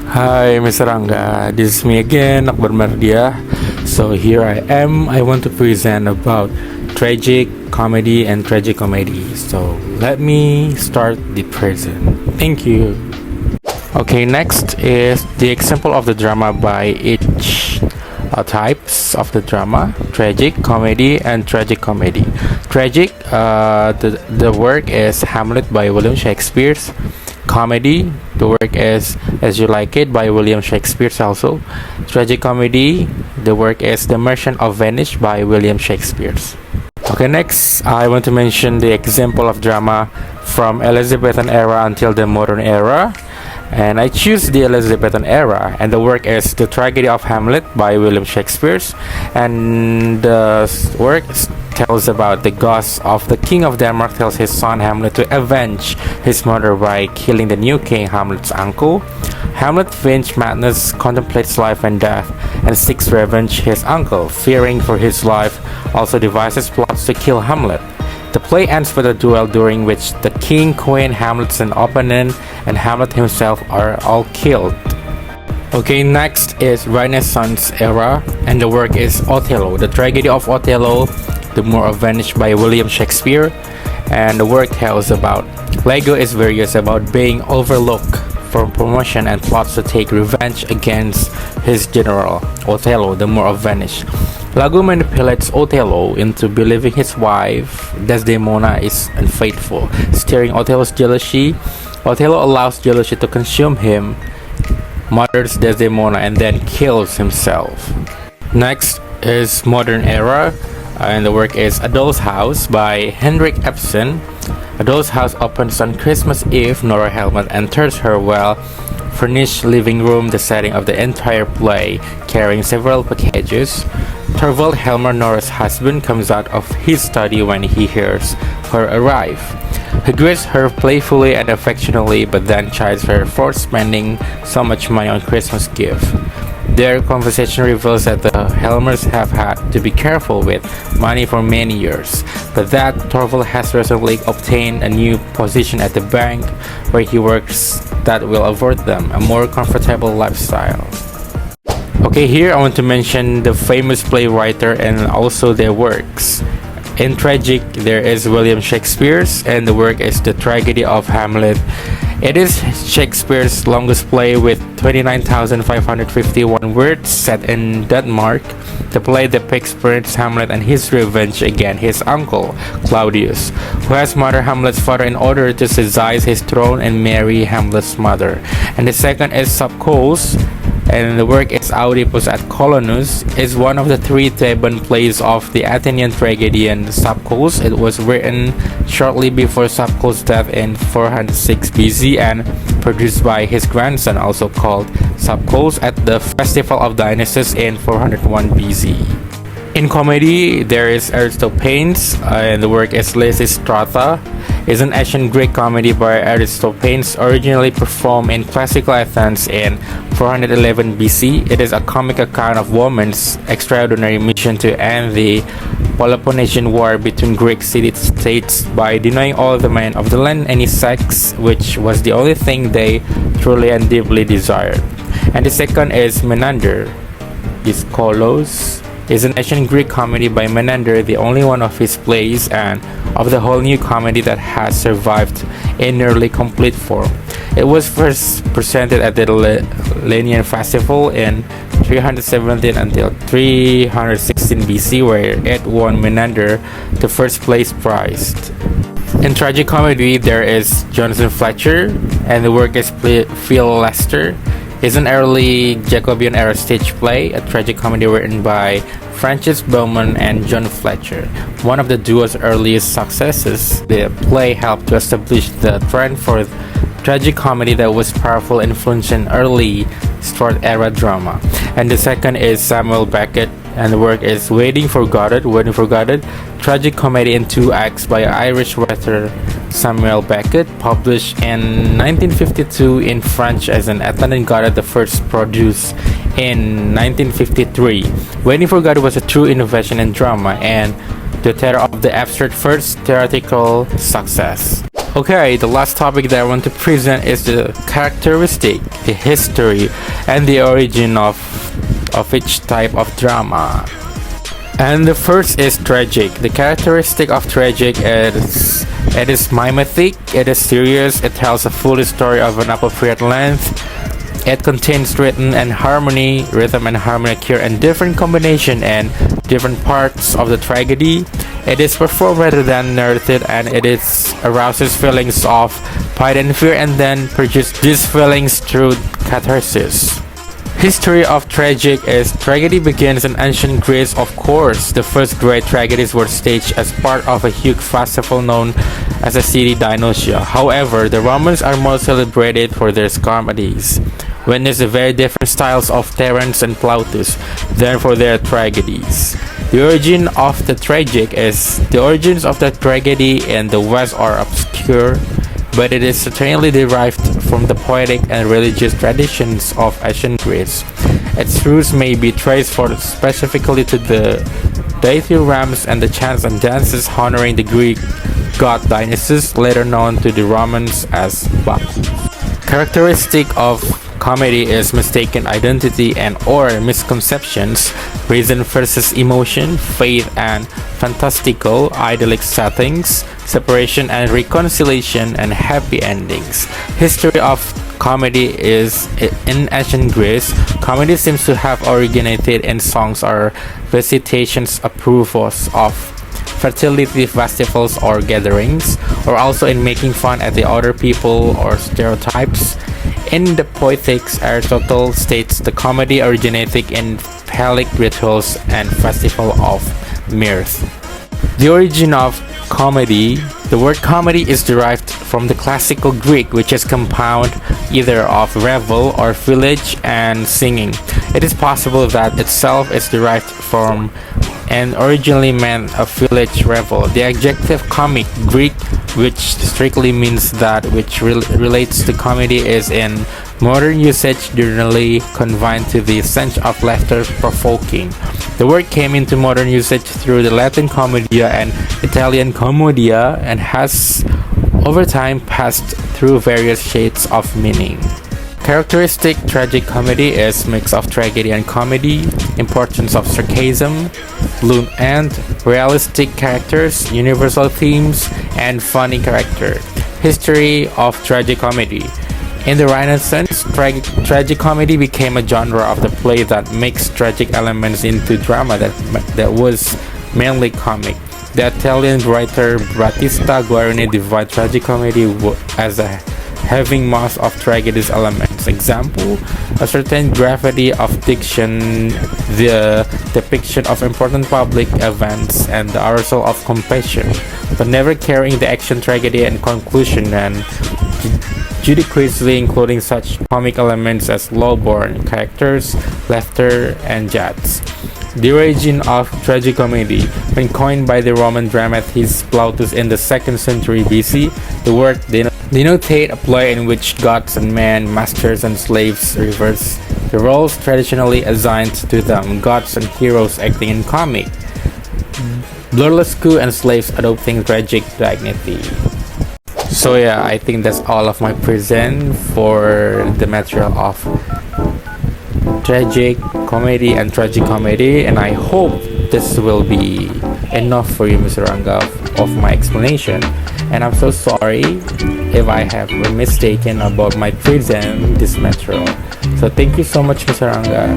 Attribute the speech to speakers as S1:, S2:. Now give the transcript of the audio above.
S1: Hi, Mr. Rangga. This is me again, Akbar Mardia. So here I am. I want to present about tragic comedy and tragicomedy. So let me start the present. Thank you. Okay, next is the example of the drama by each types of the drama: tragic, comedy, and tragicomedy. Tragic, the work is Hamlet by William Shakespeare. Comedy, the work is As You Like It by William Shakespeare also. Tragicomedy, the work is The Merchant of Venice by William Shakespeare. Okay, next I want to mention the example of drama from Elizabethan Era until the modern era. And I choose the Elizabethan Era, and the work is The Tragedy of Hamlet by William Shakespeare. And the work tells about the ghost of the King of Denmark tells his son Hamlet to avenge his mother by killing the new king, Hamlet's uncle. Hamlet, finished madness, contemplates life and death and seeks revenge his uncle. Fearing for his life, also devises plots to kill Hamlet. The play ends with a duel during which the king, queen, Hamlet's opponent, and Hamlet himself are all killed. Okay, next is Renaissance Era, and the work is Othello, The Tragedy of Othello, The Moor of Venice by William Shakespeare. And the work tells about Lego is furious about being overlooked for promotion and plots to take revenge against his general, Othello, the Moor of Venice. Lago manipulates Othello into believing his wife, Desdemona, is unfaithful. Stirring Othello's jealousy, Othello allows jealousy to consume him, murders Desdemona, and then kills himself. Next is Modern Era, and the work is A Doll's House by Henrik Ibsen. A Doll's House opens on Christmas Eve. Nora Helmet enters her well-furnished living room, the setting of the entire play, carrying several packages. Torvald Helmer, Nora's husband, comes out of his study when he hears her arrive. He greets her playfully and affectionately, but then chides her for spending so much money on Christmas gift. Their conversation reveals that the Helmers have had to be careful with money for many years, but that Torvald has recently obtained a new position at the bank where he works that will afford them a more comfortable lifestyle. Okay, here I want to mention the famous playwright and also their works. In tragic, there is William Shakespeare's, and the work is The Tragedy of Hamlet. It is Shakespeare's longest play with 29,551 words set in Denmark. The play depicts Prince Hamlet and his revenge against his uncle, Claudius, who has murdered Hamlet's father in order to seize his throne and marry Hamlet's mother. And the second is Subcos, and the work is Oedipus at Colonus. Is one of the three Theban plays of the Athenian tragedian Subcos. It was written shortly before Subcos' death in 406 BC and produced by his grandson, also called Subcos, at the Festival of Dionysus in 401 BC. In comedy, there is Aristophanes, and the work is Lysistrata. Is an ancient Greek comedy by Aristophanes, originally performed in classical Athens in 411 BC. It is a comic account of women's extraordinary mission to end the Peloponnesian War between Greek city-states by denying all the men of the land any sex, which was the only thing they truly and deeply desired. And the second is Menander. Iskolos is an ancient Greek comedy by Menander, the only one of his plays and of the whole new comedy that has survived in nearly complete form. It was first presented at the Lenaean Festival in 317 until 316 BC, where it won Menander the first place prize. In tragicomedy, there is Jonathan Fletcher, and the work is Phil Lester. It's an early Jacobean era stage play, a tragicomedy written by Francis Bowman and John Fletcher. One of the duo's earliest successes, the play helped to establish the trend for tragicomedy that was powerful influence in early Stuart era drama. And the second is Samuel Beckett, and the work is Waiting for Godot, tragic comedy in two acts by Irish writer Samuel Beckett, published in 1952 in French as an Attendant Godot, the first produced in 1953. Waiting for Godot was a true innovation in drama and the terror of the abstract first theatrical success. Okay, the last topic that I want to present is the characteristic, the history, and the origin of each type of drama. And the first is tragic. The characteristic of tragic is it is mimetic, it is serious, it tells a full story of an appropriate length. It contains rhythm and harmony occur in different combination and different parts of the tragedy. It is performed rather than narrated, and it is arouses feelings of pride and fear and then produces these feelings through catharsis. History of tragic is tragedy begins in ancient Greece. Of course, the first great tragedies were staged as part of a huge festival known as the city Dionysia. However, the Romans are more celebrated for their comedies, witness the very different styles of Terence and Plautus than for their tragedies. The origin of the origins of the tragedy in the West are obscure, but it is certainly derived from the poetic and religious traditions of ancient Greece. Its roots may be traced specifically to the dithyrambs and the chants and dances honoring the Greek god Dionysus, later known to the Romans as Bacchus. Characteristic of comedy is mistaken identity and or misconceptions, reason versus emotion, faith and fantastical, idyllic settings, separation and reconciliation, and happy endings. History of comedy is in ancient Greece. Comedy seems to have originated in songs or recitations, approvals of fertility festivals or gatherings, or also in making fun at the other people or stereotypes. In the Poetics, Aristotle states the comedy originated in Phallic rituals and festival of mirth. The origin of comedy. The word comedy is derived from the classical Greek, which is compound either of revel or village and singing. It is possible that itself is derived from and originally meant a village revel. The adjective comic, Greek, which strictly means that which relates to comedy, is in modern usage generally confined to the sense of laughter provoking. The word came into modern usage through the Latin commedia and Italian commedia and has over time passed through various shades of meaning. Characteristic tragic comedy is mix of tragedy and comedy, importance of sarcasm, and realistic characters, universal themes, and funny character. History of tragic comedy. In the Renaissance, tragic comedy became a genre of the play that mixed tragic elements into drama that was mainly comic. The Italian writer Battista Guarini defined tragic comedy as having most of tragedy's elements. Example, a certain gravity of diction, the depiction of important public events, and the arousal of compassion, but never carrying the action, tragedy, and conclusion, and judiciously including such comic elements as low-born characters, laughter, and jokes. The origin of tragicomedy. When coined by the Roman dramatist Plautus in the 2nd century BC, the word denoted a play in which gods and men, masters and slaves reverse the roles traditionally assigned to them, gods and heroes acting in comic, burlesque and slaves adopting tragic dignity. So yeah, I think that's all of my present for the material of tragic comedy and tragicomedy, and I hope this will be enough for you, Mr. Ranga, of my explanation. And I'm so sorry if I have mistaken about my present this material. So thank you so much, Mr. Ranga.